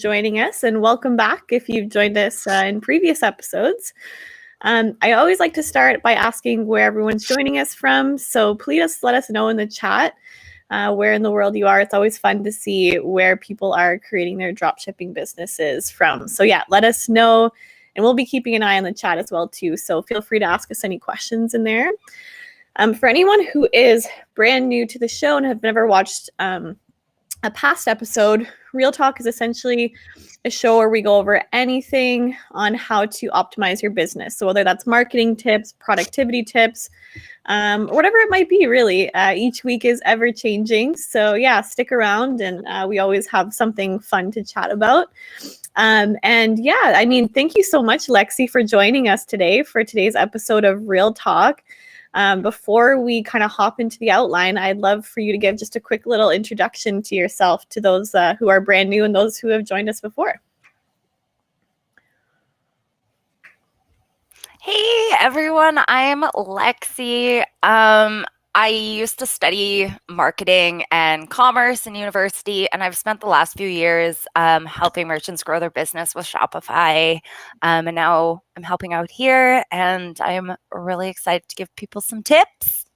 joining us, and welcome back if you've joined us in previous episodes. I always like to start by asking where everyone's joining us from, so please let us know in the chat where in the world you are. It's always fun to see where people are creating their dropshipping businesses from. So yeah, let us know, and we'll be keeping an eye on the chat as well too, so feel free to ask us any questions in there. For anyone who is brand new to the show and have never watched a past episode, Real Talk is essentially a show where we go over anything on how to optimize your business. So whether that's marketing tips, productivity tips, or whatever it might be, really. Each week is ever changing. So yeah, stick around, and we always have something fun to chat about. And yeah, I mean, thank you so much, Lexi, for joining us today for today's episode of Real Talk. Before we kind of hop into the outline, I'd love for you to give just a quick little introduction to yourself to those who are brand new and those who have joined us before. Hey everyone, I'm Lexi. I used to study marketing and commerce in university, and I've spent the last few years helping merchants grow their business with Shopify. And now I'm helping out here, and I'm really excited to give people some tips.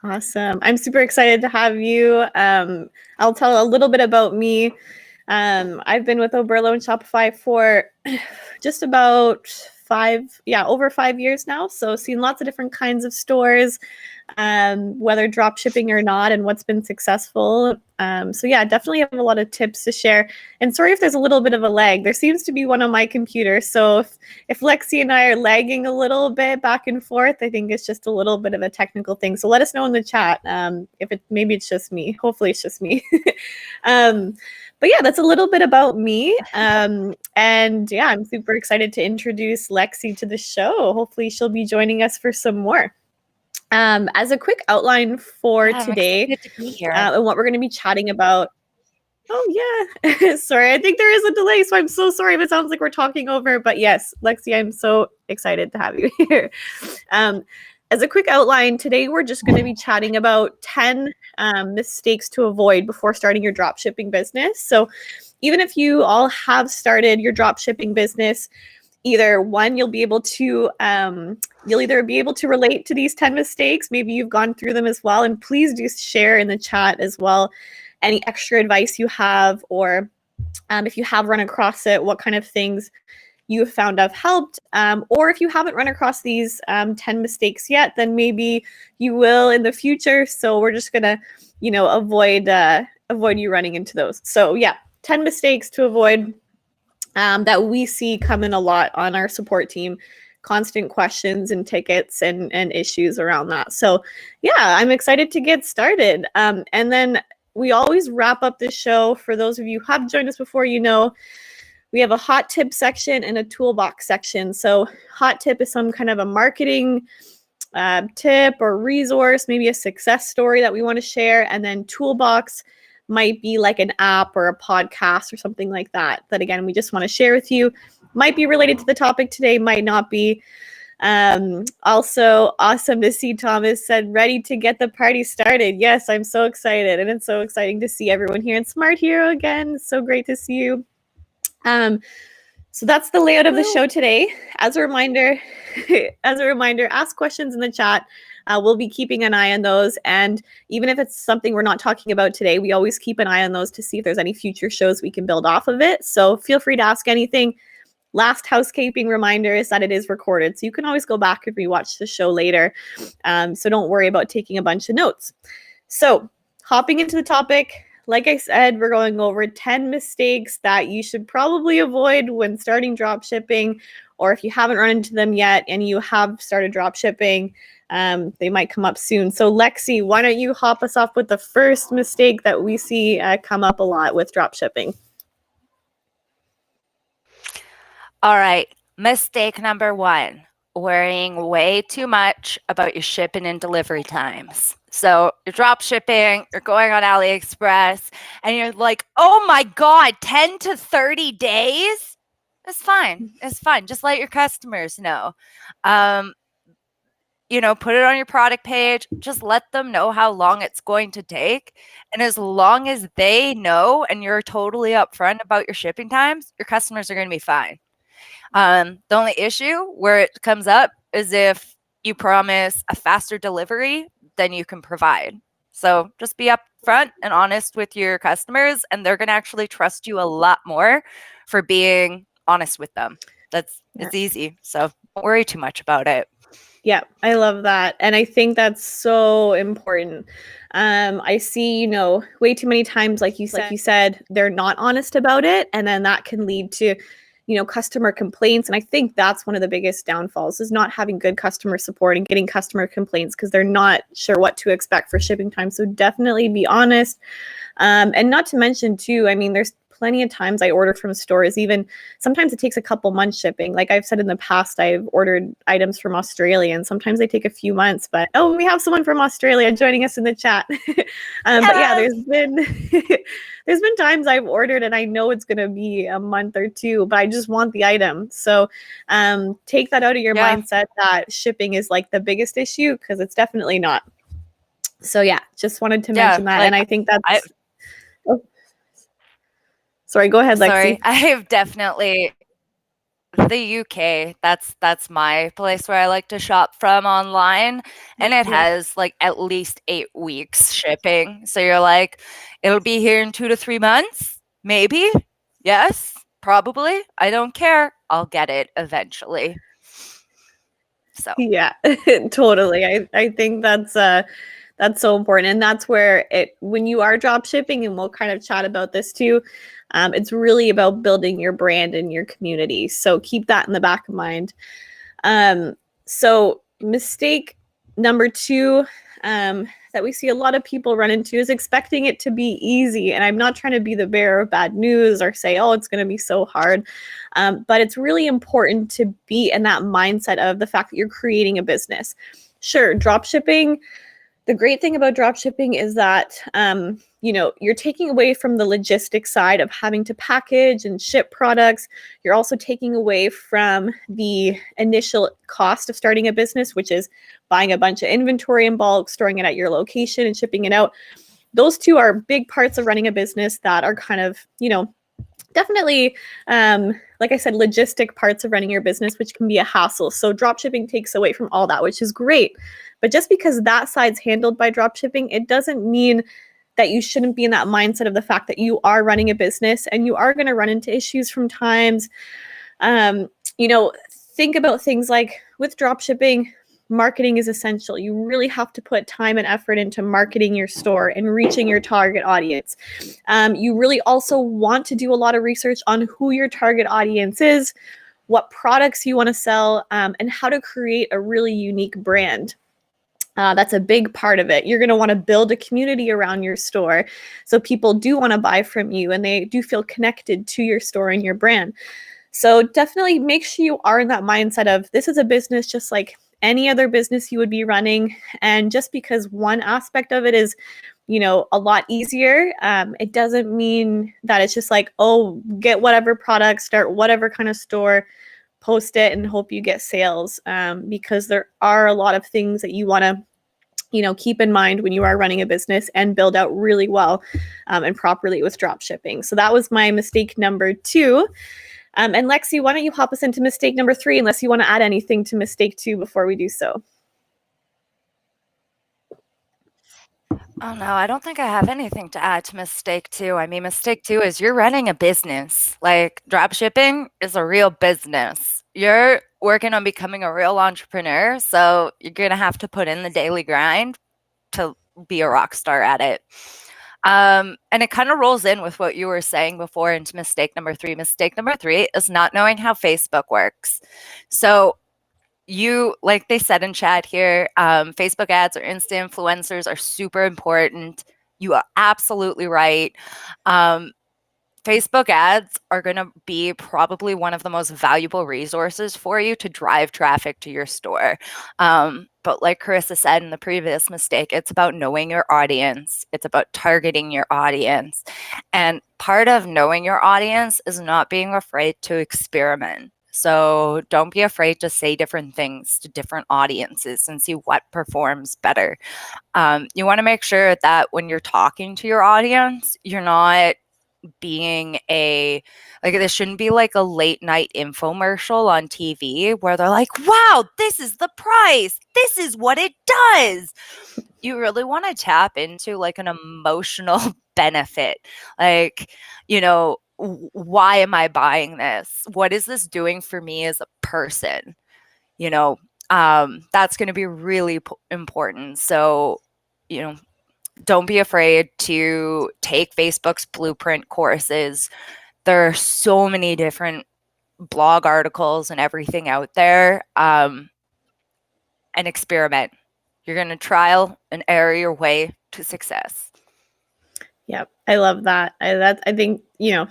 Awesome. I'm super excited to have you. I'll tell a little bit about me. I've been with Oberlo and Shopify for just about over 5 years now. So seen lots of different kinds of stores, whether drop shipping or not, and what's been successful. So yeah, definitely have a lot of tips to share. And sorry if there's a little bit of a lag. There seems to be one on my computer. So if Lexi and I are lagging a little bit back and forth, I think it's just a little bit of a technical thing. So let us know in the chat if maybe it's just me. Hopefully it's just me. But yeah, that's a little bit about me. And yeah, I'm super excited to introduce Lexi to the show. Hopefully she'll be joining us for some more. As a quick outline for today, and what we're going to be chatting about. Oh yeah, sorry, I think there is a delay, so I'm so sorry if it sounds like we're talking over, but yes, Lexi, I'm so excited to have you here. As a quick outline, today we're just going to be chatting about 10 mistakes to avoid before starting your dropshipping business. So even if you all have started your dropshipping business, either one, you'll either be able to relate to these 10 mistakes, maybe you've gone through them as well, and please do share in the chat as well any extra advice you have, or if you have run across it, what kind of things you have found have helped, or if you haven't run across these 10 mistakes yet, then maybe you will in the future. So we're just gonna, avoid you running into those. So yeah, 10 mistakes to avoid that we see come in a lot on our support team. Constant questions and tickets and issues around that. So yeah, I'm excited to get started. And then we always wrap up the show. For those of you who have joined us before, we have a hot tip section and a toolbox section. So hot tip is some kind of a marketing tip or resource, maybe a success story that we want to share. And then toolbox might be like an app or a podcast or something like that. That again, we just want to share with you. Might be related to the topic today, might not be. Also awesome to see Thomas said, ready to get the party started. Yes, I'm so excited. And it's so exciting to see everyone here. And Smart Hero again, it's so great to see you. So that's the layout of the show today. As a reminder, ask questions in the chat. We'll be keeping an eye on those. And even if it's something we're not talking about today, we always keep an eye on those to see if there's any future shows we can build off of it. So feel free to ask anything. Last housekeeping reminder is that it is recorded, so you can always go back and rewatch the show later. So don't worry about taking a bunch of notes. So hopping into the topic, like I said, we're going over 10 mistakes that you should probably avoid when starting dropshipping, or if you haven't run into them yet and you have started dropshipping, they might come up soon. So Lexi, why don't you hop us off with the first mistake that we see come up a lot with dropshipping? All right, mistake number 1, worrying way too much about your shipping and delivery times. So you're drop shipping, you're going on AliExpress, and you're like, oh my God, 10 to 30 days? It's fine. It's fine. Just let your customers know. put it on your product page, just let them know how long it's going to take. And as long as they know and you're totally upfront about your shipping times, your customers are going to be fine. The only issue where it comes up is if you promise a faster delivery than you can provide. So just be upfront and honest with your customers, and they're going to actually trust you a lot more for being honest with them. It's easy. So don't worry too much about it. Yeah, I love that. And I think that's so important. I see, way too many times, like you said, they're not honest about it. And then that can lead to, customer complaints. And I think that's one of the biggest downfalls is not having good customer support and getting customer complaints because they're not sure what to expect for shipping time. So definitely be honest. And not to mention too, I mean, there's plenty of times I order from stores, even sometimes it takes a couple months shipping. Like I've said in the past, I've ordered items from Australia and sometimes they take a few months, but we have someone from Australia joining us in the chat. But yeah, there's been times I've ordered and I know it's going to be a month or two, but I just want the item. So take that out of your mindset that shipping is like the biggest issue, because it's definitely not. So yeah, just wanted to mention that. And I think that's... Sorry, go ahead, Lexi. Sorry, I have definitely the UK. That's my place where I like to shop from online, and it has like at least 8 weeks shipping. So you're like, it'll be here in 2 to 3 months, maybe. Yes, probably. I don't care. I'll get it eventually. So yeah, totally. I think that's so important, and that's where when you are drop shipping, and we'll kind of chat about this too. It's really about building your brand and your community. So keep that in the back of mind. So mistake number 2 that we see a lot of people run into is expecting it to be easy. And I'm not trying to be the bearer of bad news or say, it's going to be so hard. But it's really important to be in that mindset of the fact that you're creating a business. Sure, drop shipping. The great thing about drop shipping is that, you're taking away from the logistics side of having to package and ship products. You're also taking away from the initial cost of starting a business, which is buying a bunch of inventory in bulk, storing it at your location and shipping it out. Those two are big parts of running a business that are kind of, definitely, like I said, logistic parts of running your business, which can be a hassle. So dropshipping takes away from all that, which is great. But just because that side's handled by dropshipping, it doesn't mean that you shouldn't be in that mindset of the fact that you are running a business and you are going to run into issues from times. Think about things like with dropshipping, marketing is essential. You really have to put time and effort into marketing your store and reaching your target audience. You really also want to do a lot of research on who your target audience is, what products you want to sell, and how to create a really unique brand. That's a big part of it. You're going to want to build a community around your store so people do want to buy from you and they do feel connected to your store and your brand. So definitely make sure you are in that mindset of this is a business just like any other business you would be running. And just because one aspect of it is, a lot easier, it doesn't mean that it's just like, get whatever product, start whatever kind of store, post it and hope you get sales, because there are a lot of things that you want to keep in mind when you are running a business and build out really well and properly with drop shipping. So that was my mistake number 2. And Lexi, why don't you hop us into mistake number 3, unless you want to add anything to mistake 2 before we do so. Oh no, I don't think I have anything to add to mistake 2. I mean, mistake 2 is you're running a business. Like drop shipping is a real business. You're working on becoming a real entrepreneur, so you're going to have to put in the daily grind to be a rock star at it. And it kind of rolls in with what you were saying before into mistake number 3. Mistake number 3 is not knowing how Facebook works. So like they said in chat here, Facebook ads or Insta influencers are super important. You are absolutely right. Facebook ads are going to be probably one of the most valuable resources for you to drive traffic to your store. But like Carissa said in the previous mistake, it's about knowing your audience. It's about targeting your audience. And part of knowing your audience is not being afraid to experiment. So don't be afraid to say different things to different audiences and see what performs better. You want to make sure that when you're talking to your audience, you're not being this shouldn't be like a late night infomercial on TV where they're like, wow, this is the price. This is what it does. You really want to tap into like an emotional benefit. Like, why am I buying this? What is this doing for me as a person? That's going to be really important. So, don't be afraid to take Facebook's blueprint courses. There are so many different blog articles and everything out there, and experiment. You're going to trial and error your way to success. Yep, I love that. I think,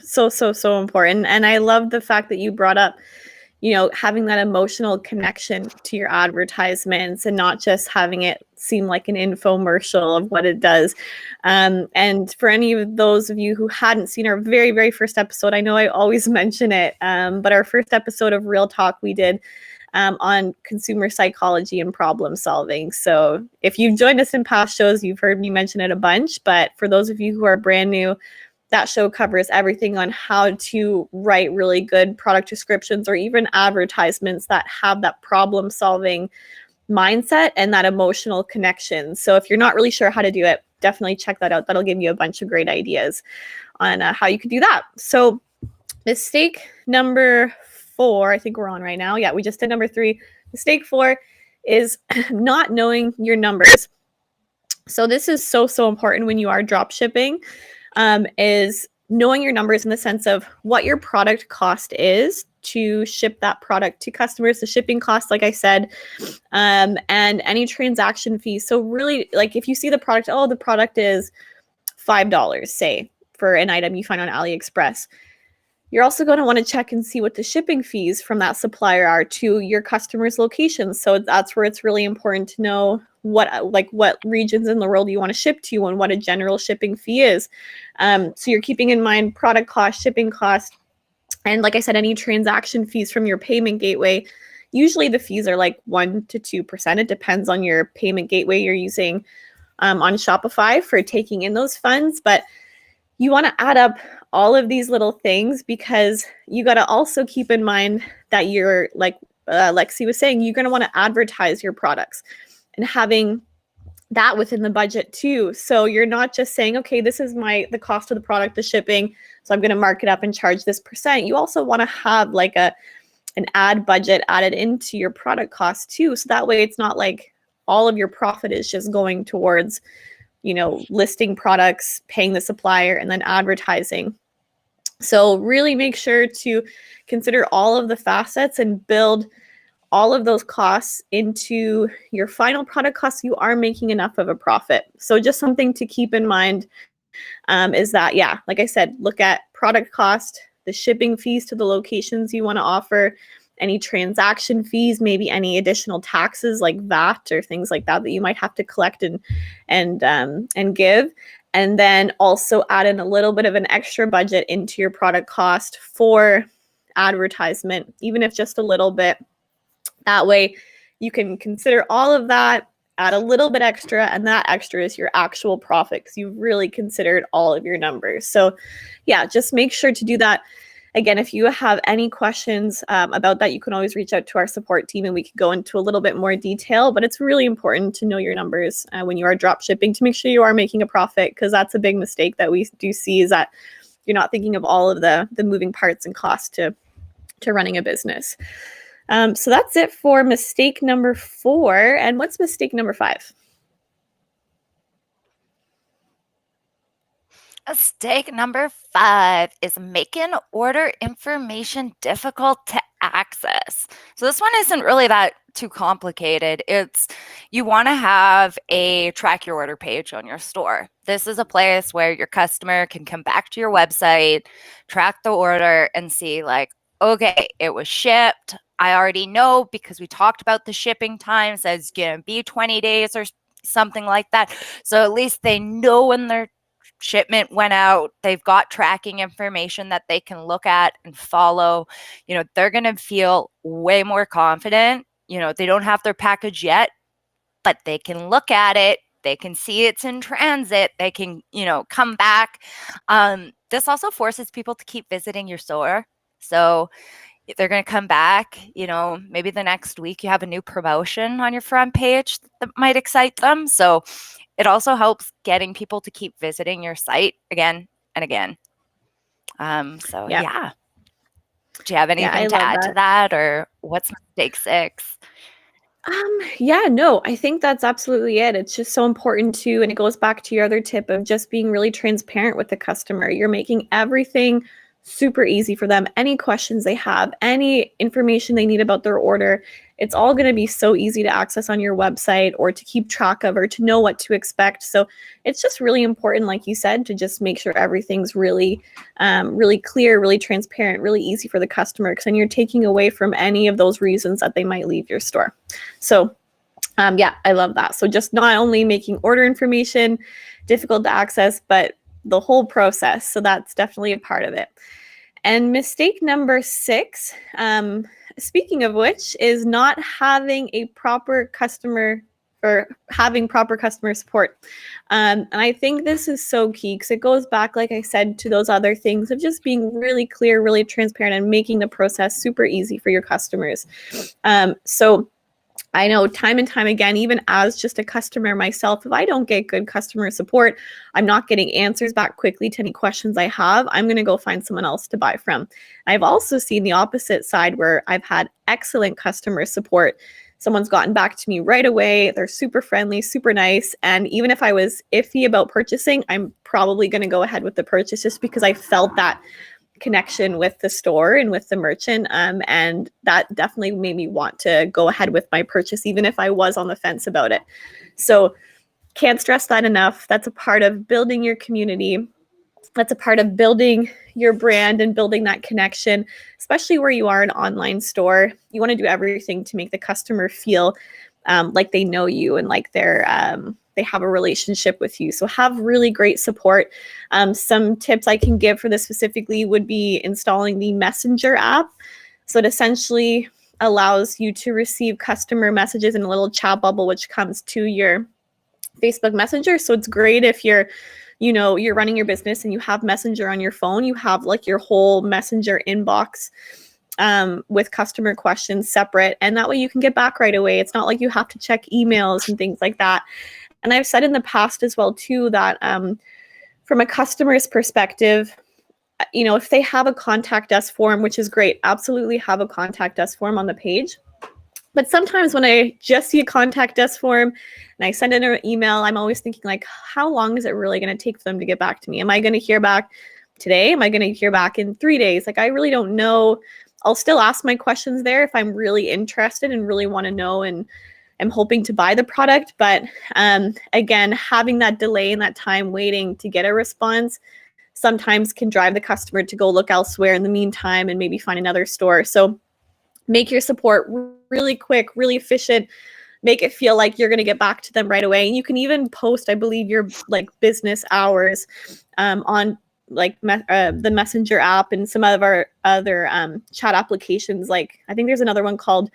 so important. And I love the fact that you brought up, having that emotional connection to your advertisements and not just having it seem like an infomercial of what it does. And for any of those of you who hadn't seen our very, very first episode, I know I always mention it, but our first episode of Real Talk we did on consumer psychology and problem solving. So if you've joined us in past shows, you've heard me mention it a bunch, but for those of you who are brand new, that show covers everything on how to write really good product descriptions or even advertisements that have that problem solving mindset and that emotional connection. So if you're not really sure how to do it, definitely check that out. That'll give you a bunch of great ideas on how you could do that. So mistake number 4, I think we're on right now. Yeah, we just did number 3. Mistake 4 is not knowing your numbers. So this is so important when you are drop shipping, is knowing your numbers in the sense of what your product cost is to ship that product to customers, the shipping cost, like I said, and any transaction fees. So really, like if you see the product, the product is $5, say, for an item you find on AliExpress. You're also going to want to check and see what the shipping fees from that supplier are to your customer's location. So that's where it's really important to know what regions in the world you want to ship to and what a general shipping fee is. So you're keeping in mind product cost, shipping cost, and like I said, any transaction fees from your payment gateway. Usually the fees are like 1% to 2%. It depends on your payment gateway you're using on Shopify for taking in those funds. But you want to add up all of these little things because you got to also keep in mind that you're, like Lexi was saying, you're going to want to advertise your products and having that within the budget too. So you're not just saying, okay, this is the cost of the product, the shipping, so I'm going to mark it up and charge this percent. You also want to have like an ad budget added into your product cost too. So that way it's not like all of your profit is just going towards listing products, paying the supplier, and then advertising. So really make sure to consider all of the facets and build all of those costs into your final product costs. You are making enough of a profit. So just something to keep in mind is that, like I said, look at product cost, the shipping fees to the locations you want to offer, any transaction fees, maybe any additional taxes like VAT or things like that you might have to collect and give. And then also add in a little bit of an extra budget into your product cost for advertisement, even if just a little bit. That way you can consider all of that, add a little bit extra, and that extra is your actual profit because you've really considered all of your numbers. So just make sure to do that. Again, if you have any questions about that, you can always reach out to our support team and we could go into a little bit more detail. But it's really important to know your numbers when you are drop shipping to make sure you are making a profit, because that's a big mistake that we do see, is that you're not thinking of all of the moving parts and costs to running a business. So that's it for mistake number 4. And what's mistake number 5? Mistake number 5 is making order information difficult to access. So this one isn't really that too complicated. You want to have a track your order page on your store. This is a place where your customer can come back to your website, track the order, and see like, okay, it was shipped. I already know because we talked about the shipping times as going to be 20 days or something like that. So at least they know when they're shipment went out, they've got tracking information that they can look at and follow, they're going to feel way more confident. They don't have their package yet, but they can look at it. They can see it's in transit. They can, come back. This also forces people to keep visiting your store. So if they're going to come back, maybe the next week you have a new promotion on your front page that might excite them. So it also helps getting people to keep visiting your site again and again. Yeah. Do you have anything to add to that, or what's mistake 6? Yeah, no, I think that's absolutely it. It's just so important to, and it goes back to your other tip of just being really transparent with the customer. You're making everything super easy for them. Any questions they have, any information they need about their order, it's all going to be so easy to access on your website or to keep track of or to know what to expect. So it's just really important, like you said, to just make sure everything's really, really clear, really transparent, really easy for the customer, because then you're taking away from any of those reasons that they might leave your store. So yeah, I love that. So just not only making order information difficult to access, but the whole process. So that's definitely a part of it. And mistake number 6, speaking of which, is not having a proper customer or having proper customer support. And I think this is so key because it goes back, like I said, to those other things of just being really clear, really transparent, and making the process super easy for your customers. So I know time and time again, even as just a customer myself, if I don't get good customer support, I'm not getting answers back quickly to any questions I have, I'm going to go find someone else to buy from. I've also seen the opposite side where I've had excellent customer support. Someone's gotten back to me right away. They're super friendly, super nice. And even if I was iffy about purchasing, I'm probably going to go ahead with the purchase just because I felt that connection with the store and with the merchant, and that definitely made me want to go ahead with my purchase even if I was on the fence about it. So can't stress that enough. That's a part of building your community. That's a part of building your brand and building that connection, especially where you are an online store. You want to do everything to make the customer feel like they know you and like they have a relationship with you. So have really great support. Some tips I can give for this specifically would be installing the Messenger app. So it essentially allows you to receive customer messages in a little chat bubble, which comes to your Facebook Messenger. So it's great if you're running your business and you have Messenger on your phone, you have like your whole Messenger inbox with customer questions separate. And that way you can get back right away. It's not like you have to check emails and things like that. And I've said in the past as well, too, that from a customer's perspective, if they have a contact us form, which is great, absolutely have a contact us form on the page. But sometimes when I just see a contact us form and I send in an email, I'm always thinking like, how long is it really going to take for them to get back to me? Am I going to hear back today? Am I going to hear back in 3 days? Like, I really don't know. I'll still ask my questions there if I'm really interested and really want to know and I'm hoping to buy the product. But again, having that delay and that time waiting to get a response sometimes can drive the customer to go look elsewhere in the meantime and maybe find another store. So make your support really quick, really efficient. Make it feel like you're going to get back to them right away. And you can even post, I believe, your like business hours on like the Messenger app and some of our other chat applications. Like I think there's another one called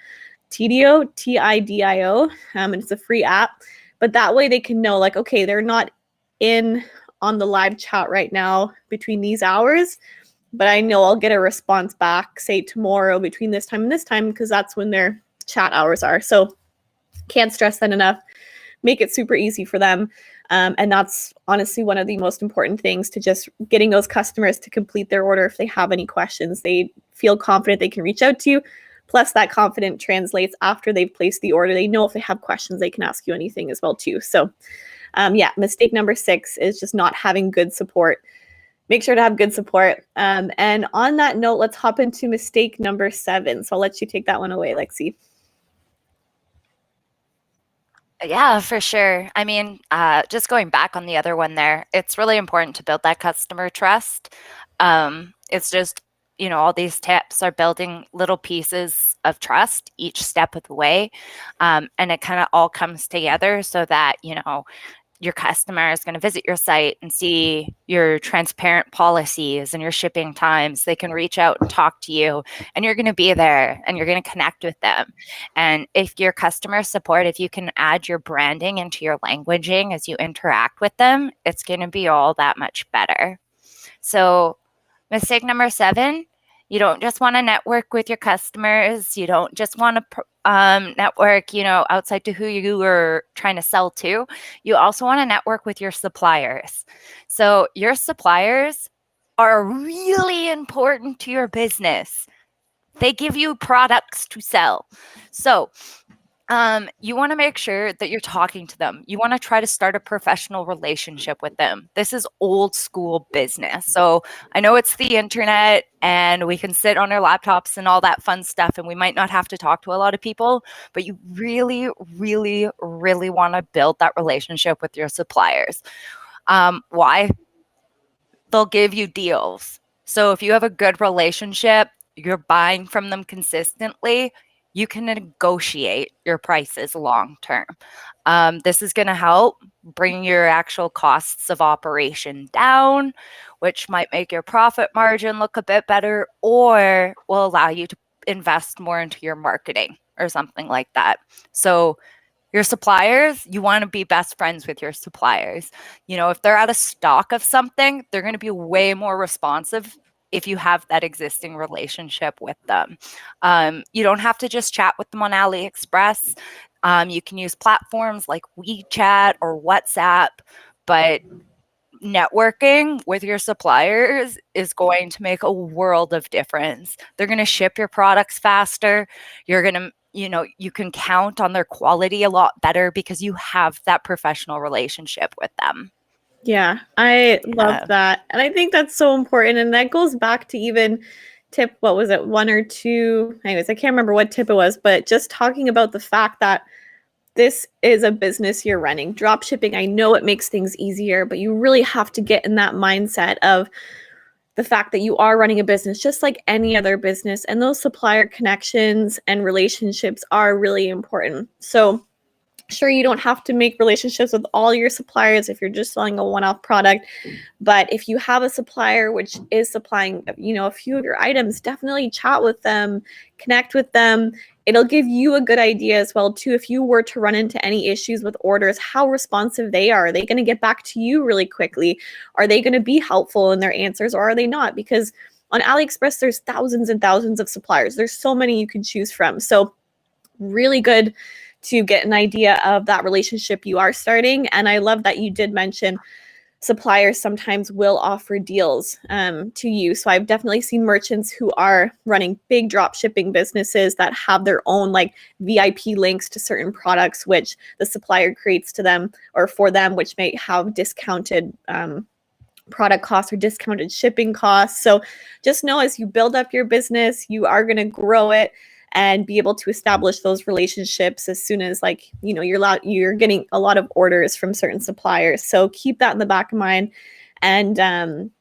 Tidio, Tidio, and it's a free app. But that way they can know like, okay, they're not in on the live chat right now between these hours, but I know I'll get a response back, say tomorrow between this time and this time, because that's when their chat hours are. So can't stress that enough. Make it super easy for them. And that's honestly one of the most important things, to just getting those customers to complete their order. If they have any questions, they feel confident they can reach out to you. Plus that confidence translates after they've placed the order. They know if they have questions, they can ask you anything as well too. So yeah, mistake number 6 is just not having good support. Make sure to have good support. And on that note, let's hop into mistake number 7. So I'll let you take that one away, Lexi. Yeah, for sure. I mean, just going back on the other one there, it's really important to build that customer trust. It's just, all these tips are building little pieces of trust each step of the way. And it kind of all comes together so that, your customer is going to visit your site and see your transparent policies and your shipping times. They can reach out and talk to you, and you're going to be there and you're going to connect with them. And if your customer support, if you can add your branding into your languaging as you interact with them, it's going to be all that much better. So mistake number 7, you don't just want to network with your customers. You don't just want to network, outside to who you are trying to sell to. You also want to network with your suppliers. So your suppliers are really important to your business. They give you products to sell. So you want to make sure that you're talking to them. You want to try to start a professional relationship with them. This is old school business. So I know it's the internet and we can sit on our laptops and all that fun stuff, and we might not have to talk to a lot of people, but you really, really, really want to build that relationship with your suppliers. Why? They'll give you deals. So if you have a good relationship, you're buying from them consistently, you can negotiate your prices long term. This is going to help bring your actual costs of operation down, which might make your profit margin look a bit better, or will allow you to invest more into your marketing or something like that. So your suppliers, you want to be best friends with your suppliers. If they're out of stock of something, they're going to be way more responsive if you have that existing relationship with them. You don't have to just chat with them on AliExpress. You can use platforms like WeChat or WhatsApp, but networking with your suppliers is going to make a world of difference. They're going to ship your products faster. You're going to, you can count on their quality a lot better because you have that professional relationship with them. Yeah, I love that. And I think that's so important. And that goes back to even tip, what was it, 1 or 2? Anyways, I can't remember what tip it was, but just talking about the fact that this is a business you're running. Dropshipping, I know it makes things easier, but you really have to get in that mindset of the fact that you are running a business just like any other business. And those supplier connections and relationships are really important. So sure, you don't have to make relationships with all your suppliers if you're just selling a one-off product, but if you have a supplier which is supplying, a few of your items, definitely chat with them, connect with them. It'll give you a good idea as well too, if you were to run into any issues with orders, how responsive they are. Are they going to get back to you really quickly? Are they going to be helpful in their answers, or are they not? Because on AliExpress, there's thousands and thousands of suppliers. There's so many you can choose from. So really good to get an idea of that relationship you are starting. And I love that you did mention suppliers sometimes will offer deals to you. So I've definitely seen merchants who are running big drop shipping businesses that have their own like VIP links to certain products, which the supplier creates to them or for them, which may have discounted product costs or discounted shipping costs. So just know as you build up your business, you are going to grow it and be able to establish those relationships as soon as you're getting a lot of orders from certain suppliers. So keep that in the back of mind. And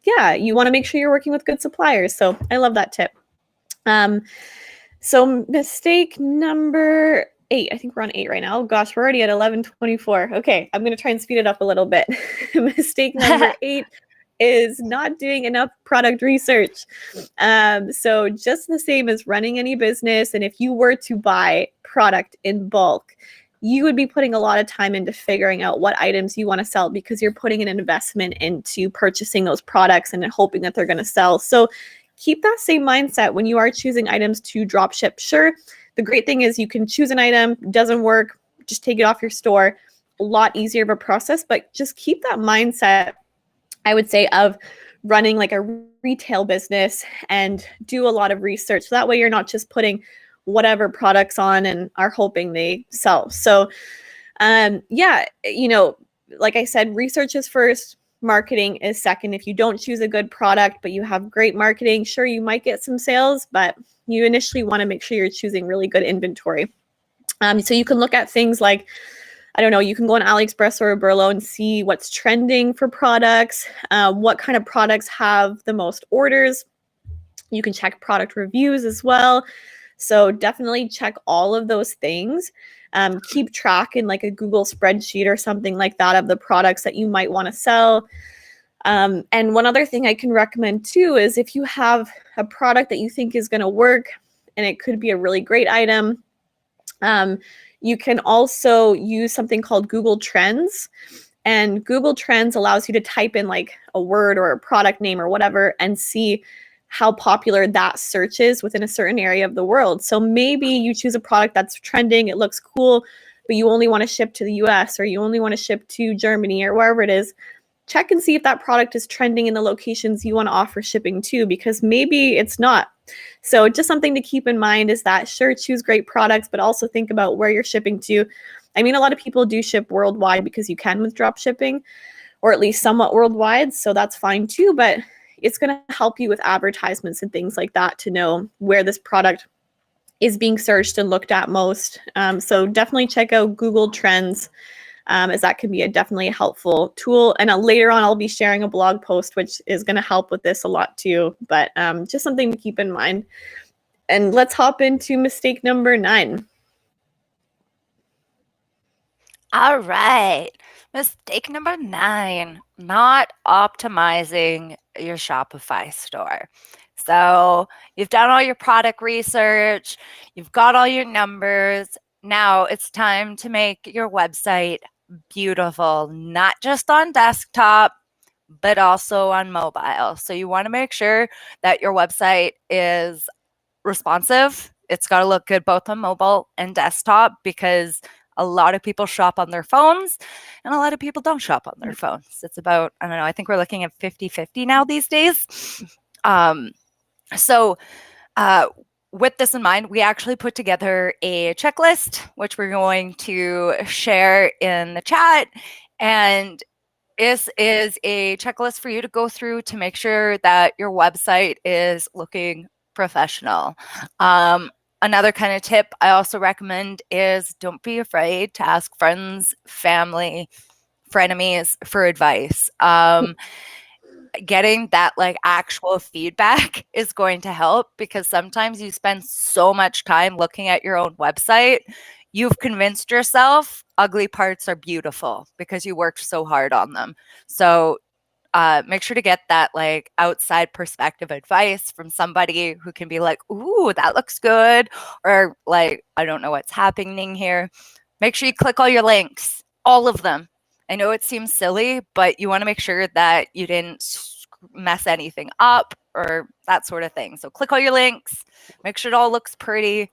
you want to make sure you're working with good suppliers. So I love that tip. So mistake number 8, I think we're on 8 right now. Oh gosh, we're already at 11:24. Okay, I'm going to try and speed it up a little bit. Mistake number 8 is not doing enough product research. So just the same as running any business, and if you were to buy product in bulk, you would be putting a lot of time into figuring out what items you want to sell because you're putting an investment into purchasing those products and hoping that they're going to sell. So keep that same mindset when you are choosing items to drop ship. Sure, the great thing is you can choose an item, doesn't work, just take it off your store. A lot easier of a process, but just keep that mindset, I would say, of running like a retail business and do a lot of research. So that way you're not just putting whatever products on and are hoping they sell. So like I said, research is first, marketing is second. If you don't choose a good product, but you have great marketing, sure, you might get some sales, but you initially want to make sure you're choosing really good inventory. So you can look at things like, I don't know, you can go on AliExpress or Oberlo and see what's trending for products, what kind of products have the most orders. You can check product reviews as well. So definitely check all of those things. Keep track in like a Google spreadsheet or something like that of the products that you might want to sell. And one other thing I can recommend too is if you have a product that you think is going to work and it could be a really great item, you can also use something called Google Trends. And Google Trends allows you to type in like a word or a product name or whatever and see how popular that search is within a certain area of the world. So maybe you choose a product that's trending, it looks cool, but you only want to ship to the US or you only want to ship to Germany or wherever it is. Check and see if that product is trending in the locations you want to offer shipping to, because maybe it's not. So just something to keep in mind is that sure, choose great products, but also think about where you're shipping to. I mean, a lot of people do ship worldwide because you can with drop shipping, or at least somewhat worldwide. So that's fine too, but it's going to help you with advertisements and things like that to know where this product is being searched and looked at most. So definitely check out Google Trends, as that can be definitely a helpful tool. And later on, I'll be sharing a blog post, which is going to help with this a lot too. But just something to keep in mind. And let's hop into mistake number 9. All right. Mistake number 9, not optimizing your Shopify store. So you've done all your product research, you've got all your numbers. Now it's time to make your website beautiful, not just on desktop, but also on mobile. So you want to make sure that your website is responsive. It's got to look good both on mobile and desktop, because a lot of people shop on their phones and a lot of people don't shop on their phones. It's about, I don't know, I think we're looking at 50-50 now these days. So with this in mind, we actually put together a checklist, which we're going to share in the chat. And this is a checklist for you to go through to make sure that your website is looking professional. Another kind of tip I also recommend is don't be afraid to ask friends, family, frenemies for advice. Getting that like actual feedback is going to help, because sometimes you spend so much time looking at your own website, you've convinced yourself ugly parts are beautiful because you worked so hard on them. So make sure to get that like outside perspective advice from somebody who can be like, ooh, that looks good. Or like, I don't know what's happening here. Make sure you click all your links, all of them. I know it seems silly, but you want to make sure that you didn't mess anything up or that sort of thing. So click all your links, make sure it all looks pretty,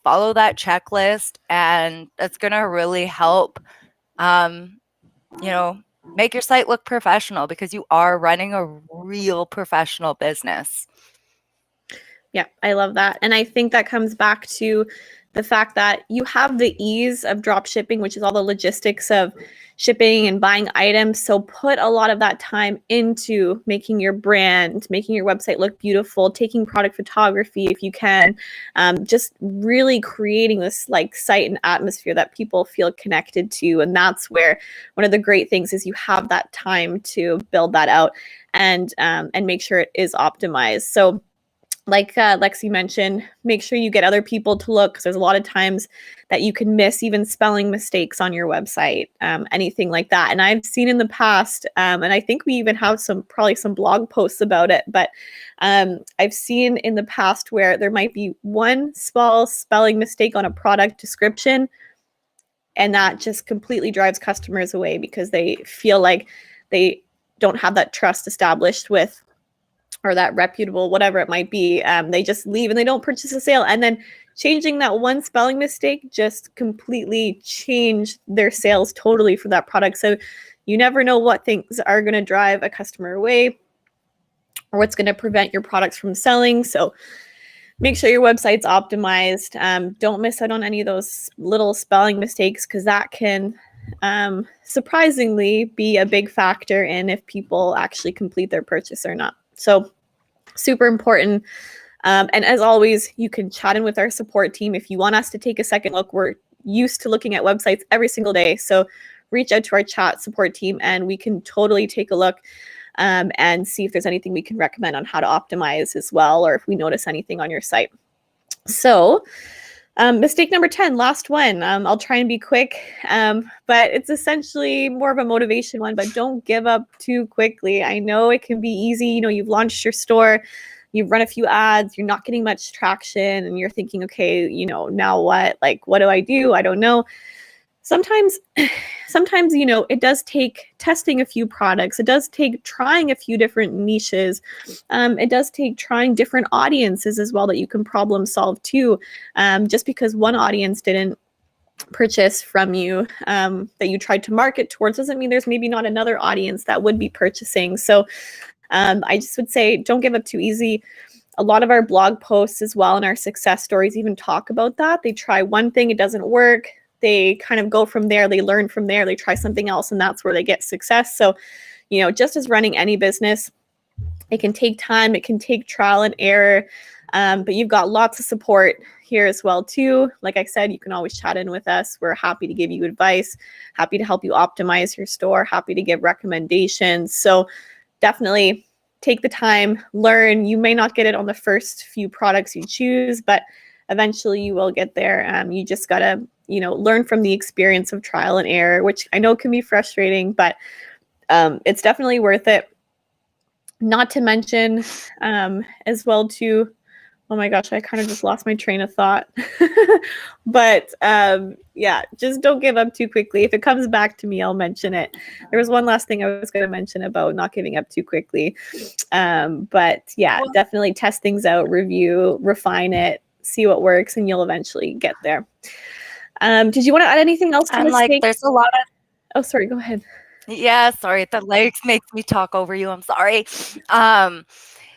follow that checklist, and that's going to really help, make your site look professional, because you are running a real professional business. Yeah, I love that. And I think that comes back to the fact that you have the ease of drop shipping, which is all the logistics of shipping and buying items. So put a lot of that time into making your brand, making your website look beautiful, taking product photography if you can, just really creating this like site and atmosphere that people feel connected to. And that's where one of the great things is you have that time to build that out and make sure it is optimized. So like Lexi mentioned, make sure you get other people to look, because there's a lot of times that you can miss even spelling mistakes on your website, anything like that. And I've seen in the past, and I think we even have probably some blog posts about it, but I've seen in the past where there might be one small spelling mistake on a product description, and that just completely drives customers away because they feel like they don't have that trust established with, or that reputable, whatever it might be. They just leave and they don't purchase a sale. And then changing that one spelling mistake just completely changed their sales totally for that product. So you never know what things are going to drive a customer away or what's going to prevent your products from selling. So make sure your website's optimized. Don't miss out on any of those little spelling mistakes, because that can surprisingly be a big factor in if people actually complete their purchase or not. So super important. And as always, you can chat in with our support team if you want us to take a second look. We're used to looking at websites every single day. So reach out to our chat support team and we can totally take a look and see if there's anything we can recommend on how to optimize as well, or if we notice anything on your site. So mistake number 10, last one. I'll try and be quick, but it's essentially more of a motivation one, but don't give up too quickly. I know it can be easy. You've launched your store, you've run a few ads, you're not getting much traction, and you're thinking, okay, now what? Like, what do? I don't know. Sometimes it does take testing a few products. It does take trying a few different niches. It does take trying different audiences as well that you can problem solve too. Just because one audience didn't purchase from you, that you tried to market towards, doesn't mean there's maybe not another audience that would be purchasing. So I just would say don't give up too easy. A lot of our blog posts as well and our success stories even talk about that. They try one thing, it doesn't work. They kind of go from there, they learn from there, they try something else, and that's where they get success. So, just as running any business, it can take time, it can take trial and error, but you've got lots of support here as well too. Like I said, you can always chat in with us. We're happy to give you advice, happy to help you optimize your store, happy to give recommendations. So definitely take the time, learn. You may not get it on the first few products you choose, but eventually you will get there. You just gotta learn from the experience of trial and error, which I know can be frustrating, but it's definitely worth it. Not to mention as well too, oh my gosh, I kind of just lost my train of thought. But yeah, just don't give up too quickly. If it comes back to me, I'll mention it. There was one last thing I was going to mention about not giving up too quickly. But yeah, definitely test things out, review, refine it, see what works, and you'll eventually get there. Did you want to add anything else to And mistake? there's a lot of Oh, sorry, go ahead. Yeah, sorry. The legs makes me talk over you. I'm sorry.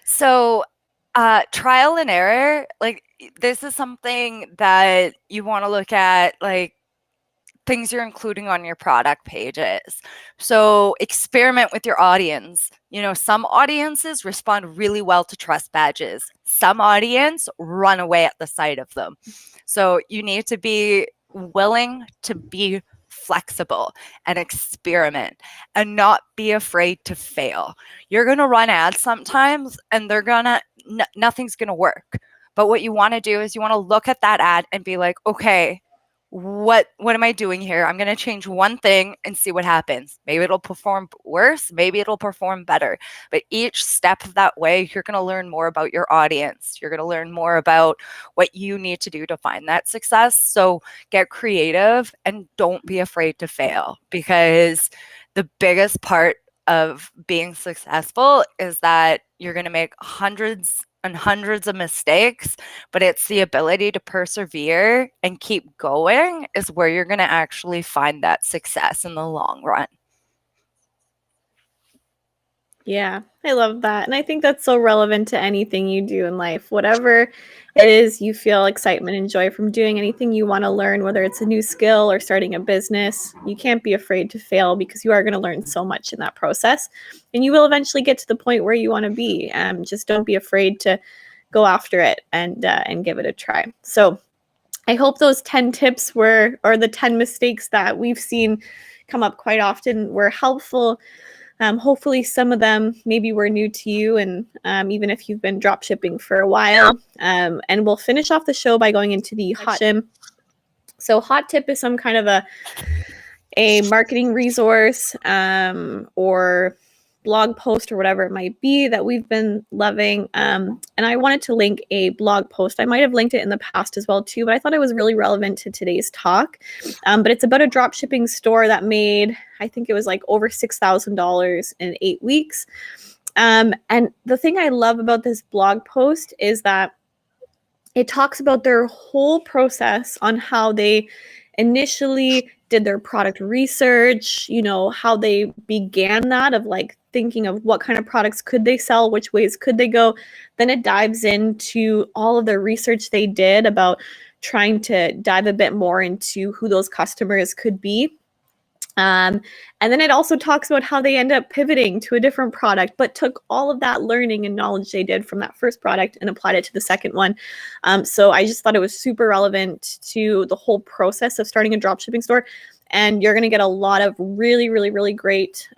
So trial and error, this is something that you want to look at, things you're including on your product pages. So experiment with your audience. Some audiences respond really well to trust badges. Some audience run away at the sight of them. So you need to be willing to be flexible and experiment and not be afraid to fail. You're going to run ads sometimes and nothing's going to work. But what you want to do is you want to look at that ad and be like, okay, what am I doing here? I'm going to change one thing and see what happens. Maybe it'll perform worse. Maybe it'll perform better. But each step of that way, you're going to learn more about your audience. You're going to learn more about what you need to do to find that success. So get creative and don't be afraid to fail, because the biggest part of being successful is that you're going to make hundreds and hundreds of mistakes, but it's the ability to persevere and keep going is where you're going to actually find that success in the long run. Yeah, I love that. And I think that's so relevant to anything you do in life. Whatever it is you feel excitement and joy from doing, anything you want to learn, whether it's a new skill or starting a business, you can't be afraid to fail, because you are going to learn so much in that process. And you will eventually get to the point where you want to be. Just don't be afraid to go after it and give it a try. So I hope those 10 tips or the 10 mistakes that we've seen come up quite often were helpful. Hopefully some of them maybe were new to you, and even if you've been drop shipping for a while. And we'll finish off the show by going into the hot tip. So hot tip is some kind of a marketing resource or blog post or whatever it might be that we've been loving. And I wanted to link a blog post. I might have linked it in the past as well too, but I thought it was really relevant to today's talk. But it's about a drop shipping store that made, I think it was over $6,000 in 8 weeks. And the thing I love about this blog post is that it talks about their whole process on how they initially did their product research, how they began that of thinking of what kind of products could they sell, which ways could they go. Then it dives into all of the research they did about trying to dive a bit more into who those customers could be. And then it also talks about how they end up pivoting to a different product, but took all of that learning and knowledge they did from that first product and applied it to the second one. So I just thought it was super relevant to the whole process of starting a dropshipping store. and you're going to get a lot of really, really, really great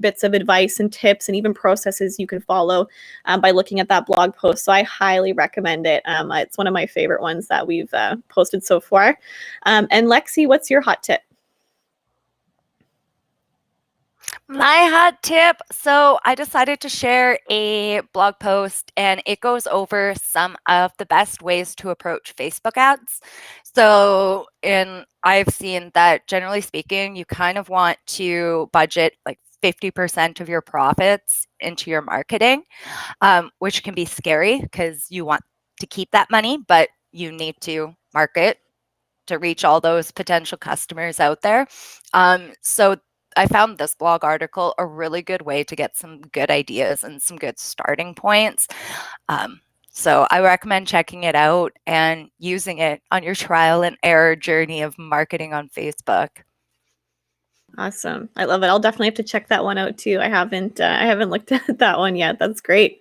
bits of advice and tips and even processes you can follow by looking at that blog post. So I highly recommend it. It's one of my favorite ones that we've posted so far. And Lexi, what's your hot tip? My hot tip. So I decided to share a blog post, and it goes over some of the best ways to approach Facebook ads. So, I've seen that generally speaking, you kind of want to budget like 50% of your profits into your marketing, which can be scary because you want to keep that money, but you need to market to reach all those potential customers out there. So I found this blog article a really good way to get some good ideas and some good starting points. So I recommend checking it out and using it on your trial and error journey of marketing on Facebook. Awesome. I love it. I'll definitely have to check that one out too. I haven't looked at that one yet. That's great.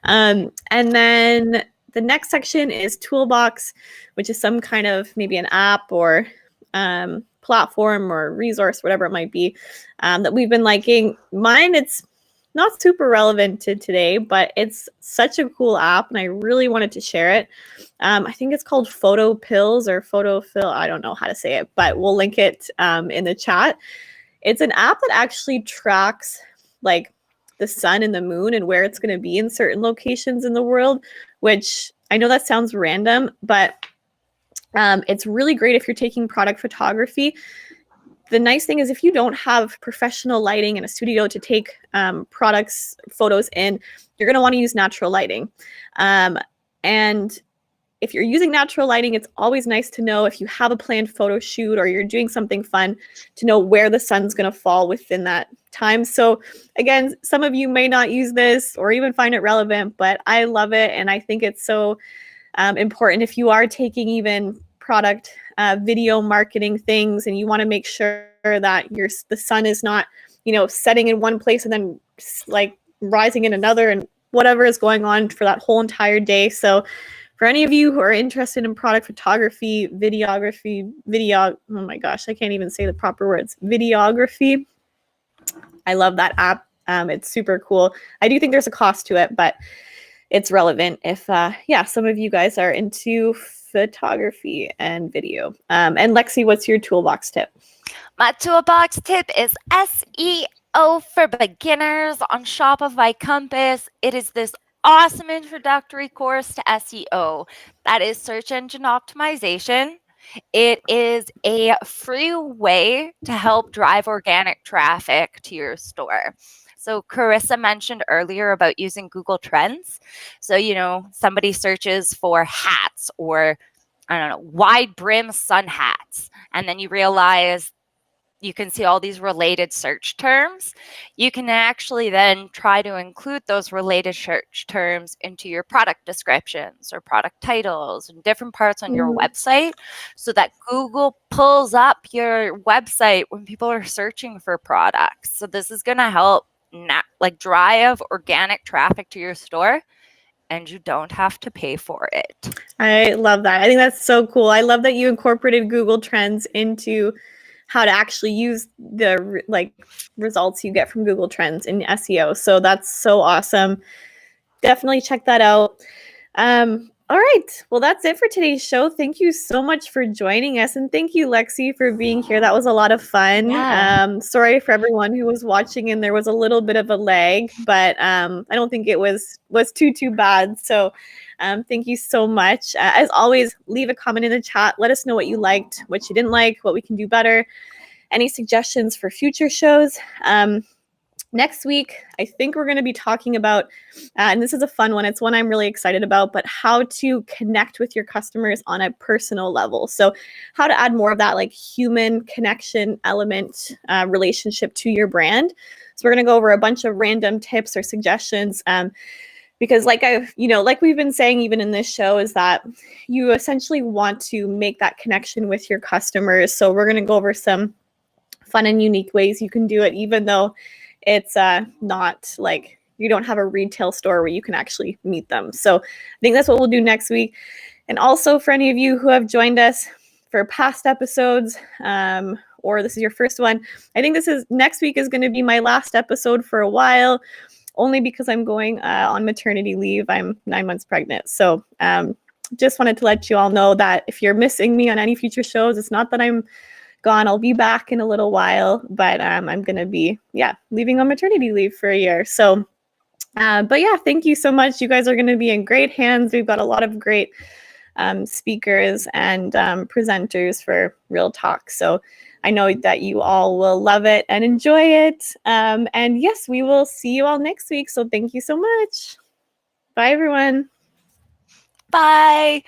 And then the next section is Toolbox, which is some kind of maybe an app or platform or resource, whatever it might be, that we've been liking. Mine, it's not super relevant to today, but it's such a cool app and I really wanted to share it. I think it's called Photo Pills or Photo Fill. I don't know how to say it, but we'll link it in the chat. It's an app that actually tracks like the sun and the moon and where it's going to be in certain locations in the world, which I know that sounds random, but it's really great if you're taking product photography. The nice thing is if you don't have professional lighting in a studio to take photos in, you're going to want to use natural lighting. And if you're using natural lighting, it's always nice to know if you have a planned photo shoot or you're doing something fun to know where the sun's going to fall within that time. So again, some of you may not use this or even find it relevant, but I love it. And I think it's so important if you are taking even product video marketing things and you want to make sure that the sun is not, setting in one place and then like rising in another and whatever is going on for that whole entire day. So for any of you who are interested in product photography, oh my gosh, I can't even say the proper words, videography. I love that app. It's super cool. I do think there's a cost to it, but it's relevant if, some of you guys are into photography and video. And Lexi, what's your toolbox tip? My toolbox tip is SEO for beginners on Shopify Compass. It is this awesome introductory course to SEO. That is search engine optimization. It is a free way to help drive organic traffic to your store. So Carissa mentioned earlier about using Google Trends. So, somebody searches for hats or, I don't know, wide brim sun hats. And then you realize you can see all these related search terms. You can actually then try to include those related search terms into your product descriptions or product titles and different parts on your website so that Google pulls up your website when people are searching for products. So this is going to help drive organic traffic to your store, and you don't have to pay for it. I love that. I think that's so cool. I love that you incorporated Google Trends into how to actually use the results you get from Google Trends in SEO. So that's so awesome. Definitely check that out. All right. Well, that's it for today's show. Thank you so much for joining us. And thank you, Lexi, for being here. That was a lot of fun. Yeah. Sorry for everyone who was watching and there was a little bit of a lag, but I don't think it was too bad. So thank you so much. As always, leave a comment in the chat. Let us know what you liked, what you didn't like, what we can do better. Any suggestions for future shows. Next week, I think we're going to be talking about, and this is a fun one, it's one I'm really excited about, but how to connect with your customers on a personal level. So how to add more of that human connection element relationship to your brand. So we're going to go over a bunch of random tips or suggestions because like we've been saying even in this show is that you essentially want to make that connection with your customers. So we're going to go over some fun and unique ways you can do it, even though it's not you don't have a retail store where you can actually meet them. So I think that's what we'll do next week. And also for any of you who have joined us for past episodes or this is your first one, I think next week is going to be my last episode for a while, only because I'm going on maternity leave. I'm 9 months pregnant. So just wanted to let you all know that if you're missing me on any future shows, it's not that I'm gone. I'll be back in a little while, but I'm going to be, leaving on maternity leave for a year. So, but yeah, thank you so much. You guys are going to be in great hands. We've got a lot of great speakers and presenters for Real Talk. So I know that you all will love it and enjoy it. And yes, we will see you all next week. So thank you so much. Bye, everyone. Bye.